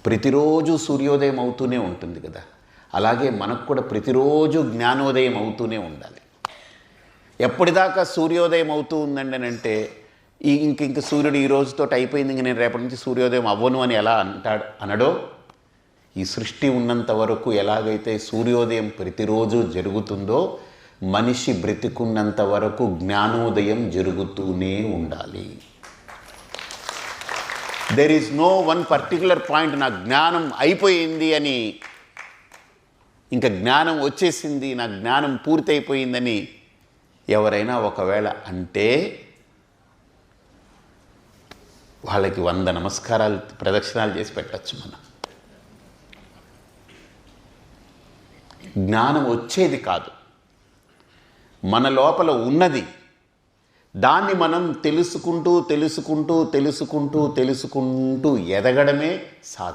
ప్రతిరోజు సూర్యోదయం అవుతూనే ఉంటుంది కదా, అలాగే మనకు కూడా ప్రతిరోజు జ్ఞానోదయం అవుతూనే ఉండాలి. ఎప్పటిదాకా సూర్యోదయం అవుతూ ఉందండి అని అంటే ఇంక సూర్యుడు ఈ రోజుతో అయిపోయింది, ఇంక నేను రేపటి నుంచి సూర్యోదయం అవ్వను అని ఎలా అనడో, ఈ సృష్టి ఉన్నంత వరకు ఎలాగైతే సూర్యోదయం ప్రతిరోజు జరుగుతుందో మనిషి బ్రతికున్నంత వరకు జ్ఞానోదయం జరుగుతూనే ఉండాలి. There is no one particular point, నా జ్ఞానం అయిపోయింది అని, ఇంకా జ్ఞానం వచ్చేసింది, నా జ్ఞానం పూర్తయిపోయిందని ఎవరైనా ఒకవేళ అంటే వాళ్ళకి 100 నమస్కారాలు ప్రదక్షిణాలు చేసి పెట్టచ్చు. మనం జ్ఞానం వచ్చేది కాదు, మన లోపల ఉన్నది, దాన్ని మనం తెలుసుకుంటూ తెలుసుకుంటూ తెలుసుకుంటూ తెలుసుకుంటూ ఎదగడమే సాధన.